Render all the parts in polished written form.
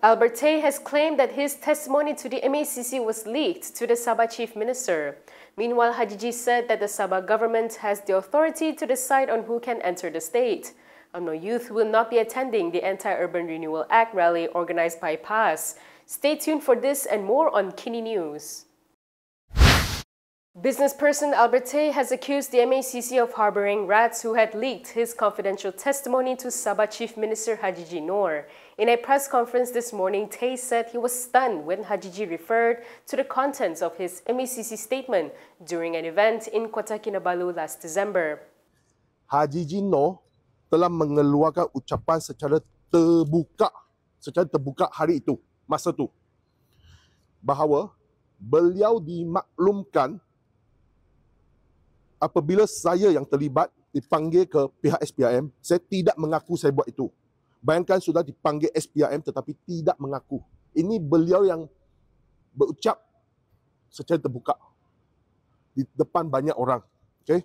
Albert Tei has claimed that his testimony to the MACC was leaked to the Sabah Chief Minister. Meanwhile, Hajiji said that the Sabah government has the authority to decide on who can enter the state. Umno Youth will not be attending the Anti-Urban Renewal Act rally organized by PAS. Stay tuned for this and more on KiniNews. Businessperson Albert Tei has accused the MACC of harboring rats who had leaked his confidential testimony to Sabah Chief Minister Hajiji Noor. In a press conference this morning, Tei said he was stunned when Hajiji referred to the contents of his MACC statement during an event in Kota Kinabalu last December. Hajiji Noor telah mengeluarkan ucapan secara terbuka hari itu, masa itu, bahawa beliau dimaklumkan apabila saya yang terlibat dipanggil ke pihak SPRM, saya tidak mengaku saya buat itu. Bayangkan sudah dipanggil SPRM tetapi tidak mengaku. Ini beliau yang berucap secara terbuka di depan banyak orang. Okay?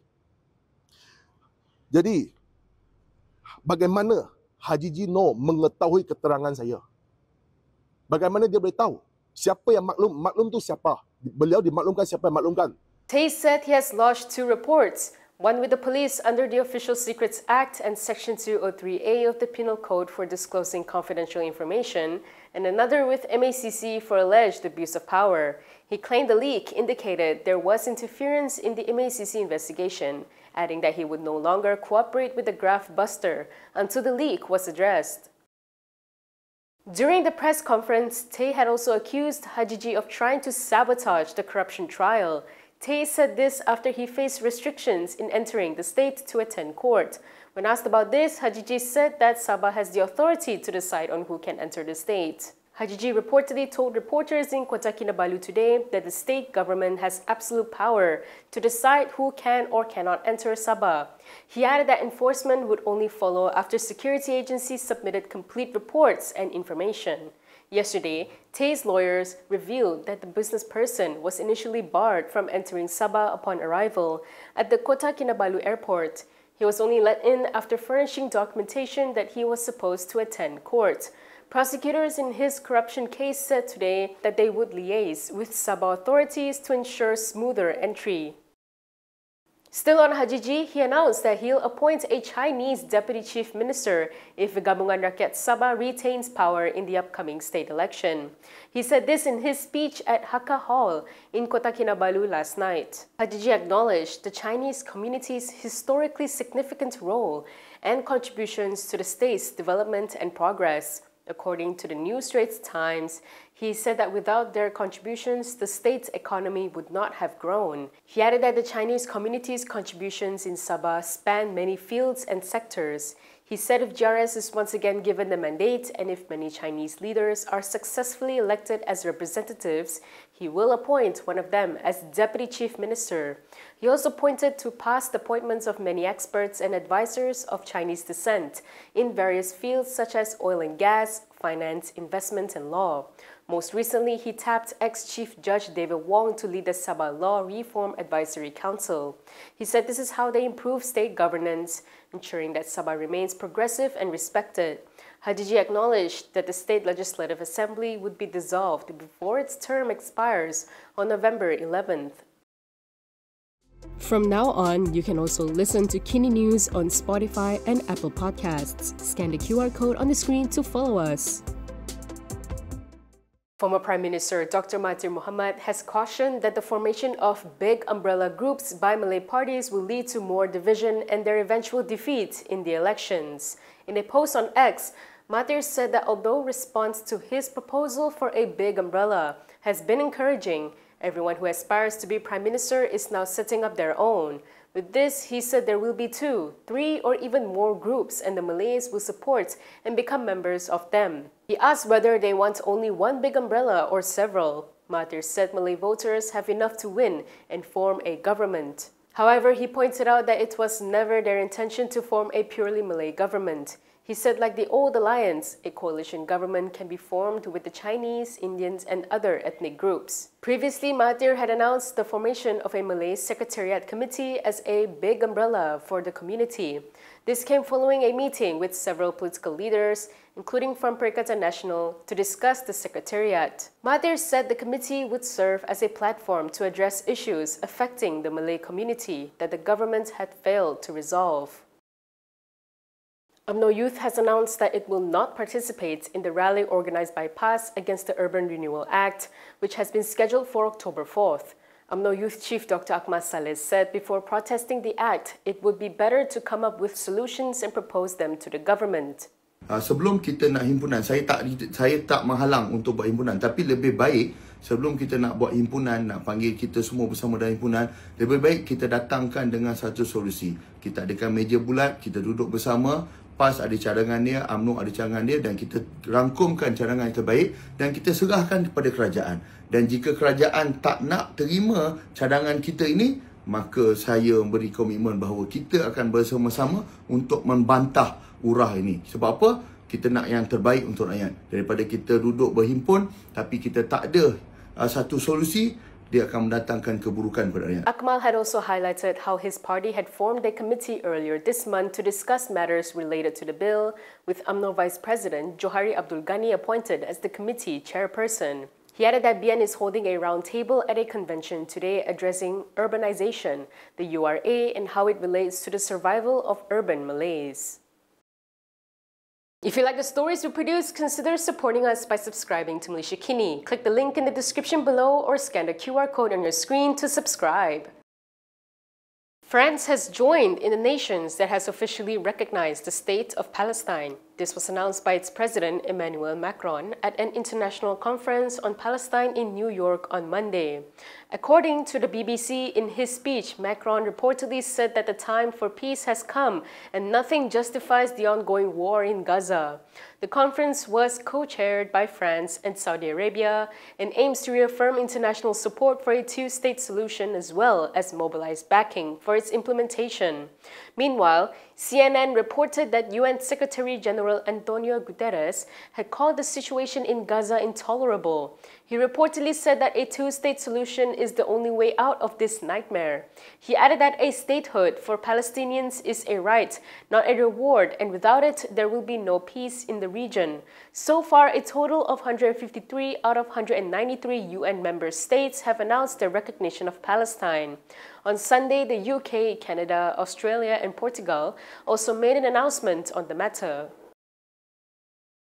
Jadi, bagaimana Hajiji Noor mengetahui keterangan saya? Bagaimana dia boleh tahu? Siapa yang maklum? Maklum tu siapa? Beliau dimaklumkan, siapa yang maklumkan? Tei said he has lodged 2 reports, one with the police under the Official Secrets Act and Section 203A of the Penal Code for disclosing confidential information, and another with MACC for alleged abuse of power. He claimed the leak indicated there was interference in the MACC investigation, adding that he would no longer cooperate with the graft buster until the leak was addressed. During the press conference, Tei had also accused Hajiji of trying to sabotage the corruption trial. Tei said this after he faced restrictions in entering the state to attend court. When asked about this, Hajiji said that Sabah has the authority to decide on who can enter the state. Hajiji reportedly told reporters in Kota Kinabalu today that the state government has absolute power to decide who can or cannot enter Sabah. He added that enforcement would only follow after security agencies submitted complete reports and information. Yesterday, Tei's lawyers revealed that the business person was initially barred from entering Sabah upon arrival at the Kota Kinabalu airport. He was only let in after furnishing documentation that he was supposed to attend court. Prosecutors in his corruption case said today that they would liaise with Sabah authorities to ensure smoother entry. Still on Hajiji, he announced that he'll appoint a Chinese deputy chief minister if Gabungan Rakyat Sabah retains power in the upcoming state election. He said this in his speech at Hakka Hall in Kota Kinabalu last night. Hajiji acknowledged the Chinese community's historically significant role and contributions to the state's development and progress. According to the New Straits Times, he said that without their contributions, the state's economy would not have grown. He added that the Chinese community's contributions in Sabah span many fields and sectors. He said if GRS is once again given the mandate and if many Chinese leaders are successfully elected as representatives, he will appoint one of them as Deputy Chief Minister. He also pointed to past appointments of many experts and advisors of Chinese descent in various fields such as oil and gas, finance, investment, and law. Most recently, he tapped ex-Chief Judge David Wong to lead the Sabah Law Reform Advisory Council. He said this is how they improve state governance, ensuring that Sabah remains progressive and respected. Hajiji acknowledged that the State Legislative Assembly would be dissolved before its term expires on November 11th. From now on, you can also listen to KiniNews on Spotify and Apple Podcasts. Scan the QR code on the screen to follow us. Former Prime Minister Dr. Mahathir Mohamad has cautioned that the formation of big umbrella groups by Malay parties will lead to more division and their eventual defeat in the elections. In a post on X, Mahathir said that although response to his proposal for a big umbrella has been encouraging, everyone who aspires to be Prime Minister is now setting up their own. With this, he said there will be 2, 3, or even more groups and the Malays will support and become members of them. He asked whether they want only one big umbrella or several. Mahathir said Malay voters have enough to win and form a government. However, he pointed out that it was never their intention to form a purely Malay government. He said like the old alliance, a coalition government can be formed with the Chinese, Indians, and other ethnic groups. Previously, Mahathir had announced the formation of a Malay Secretariat Committee as a big umbrella for the community. This came following a meeting with several political leaders, including from Perikatan Nasional, to discuss the Secretariat. Mahathir said the committee would serve as a platform to address issues affecting the Malay community that the government had failed to resolve. Umno Youth has announced that it will not participate in the rally organized by PAS against the Urban Renewal Act, which has been scheduled for October 4th. Umno Youth Chief Dr Akmal Saleh said before protesting the act, it would be better to come up with solutions and propose them to the government. Sebelum kita nak himpunan, saya tak menghalang untuk buat himpunan, tapi lebih baik sebelum kita nak buat himpunan, nak panggil kita semua bersama dalam himpunan, lebih baik kita datangkan dengan satu solusi. Kita adakan meja bulat, kita duduk bersama, PAS ada cadangan dia, UMNO ada cadangan dia, dan kita rangkumkan cadangan yang terbaik dan kita serahkan kepada kerajaan. Dan jika kerajaan tak nak terima cadangan kita ini, maka saya memberi komitmen bahawa kita akan bersama-sama untuk membantah urah ini. Sebab apa? Kita nak yang terbaik untuk rakyat. Daripada kita duduk berhimpun tapi kita tak ada satu solusi, dia akan mendatangkan keburukan kepada rakyat. Akmal had also highlighted how his party had formed a committee earlier this month to discuss matters related to the bill, with UMNO Vice President Johari Abdul Ghani appointed as the committee chairperson. He added that BN is holding a roundtable at a convention today addressing urbanization, the URA, and how it relates to the survival of urban Malays. If you like the stories we produce, consider supporting us by subscribing to Malaysia Kini. Click the link in the description below or scan the QR code on your screen to subscribe. France has joined in the nations that has officially recognized the state of Palestine. This was announced by its president, Emmanuel Macron, at an international conference on Palestine in New York on Monday. According to the BBC, in his speech, Macron reportedly said that the time for peace has come and nothing justifies the ongoing war in Gaza. The conference was co-chaired by France and Saudi Arabia and aims to reaffirm international support for a two-state solution as well as mobilize backing for its implementation. Meanwhile, CNN reported that UN Secretary-General Antonio Guterres had called the situation in Gaza intolerable. He reportedly said that a two-state solution is the only way out of this nightmare. He added that a statehood for Palestinians is a right, not a reward, and without it, there will be no peace in the region. So far, a total of 153 out of 193 UN member states have announced their recognition of Palestine. On Sunday, the UK, Canada, Australia, and Portugal also made an announcement on the matter.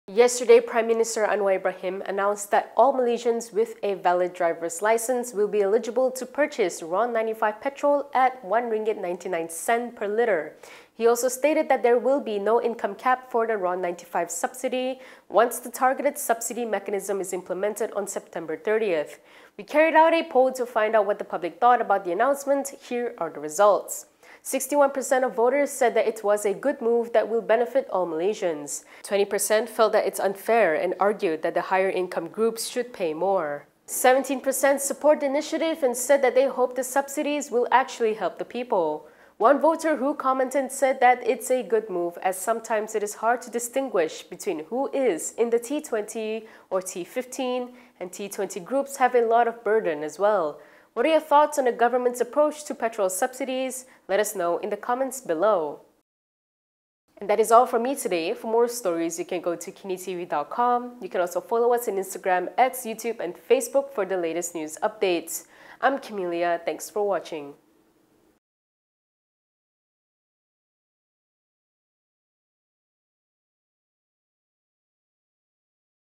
Yesterday, Prime Minister Anwar Ibrahim announced that all Malaysians with a valid driver's license will be eligible to purchase RON 95 petrol at RM1.99 per litre. He also stated that there will be no income cap for the RON 95 subsidy once the targeted subsidy mechanism is implemented on September 30th. We carried out a poll to find out what the public thought about the announcement. Here are the results. 61% of voters said that it was a good move that will benefit all Malaysians. 20% felt that it's unfair and argued that the higher income groups should pay more. 17% support the initiative and said that they hope the subsidies will actually help the people. One voter who commented said that it's a good move as sometimes it is hard to distinguish between who is in the T20 or T15, and T20 groups have a lot of burden as well. What are your thoughts on the government's approach to petrol subsidies? Let us know in the comments below. And that is all from me today. For more stories, you can go to KiniTv.com. You can also follow us on Instagram, X, YouTube, and Facebook for the latest news updates. I'm Camelia. Thanks for watching.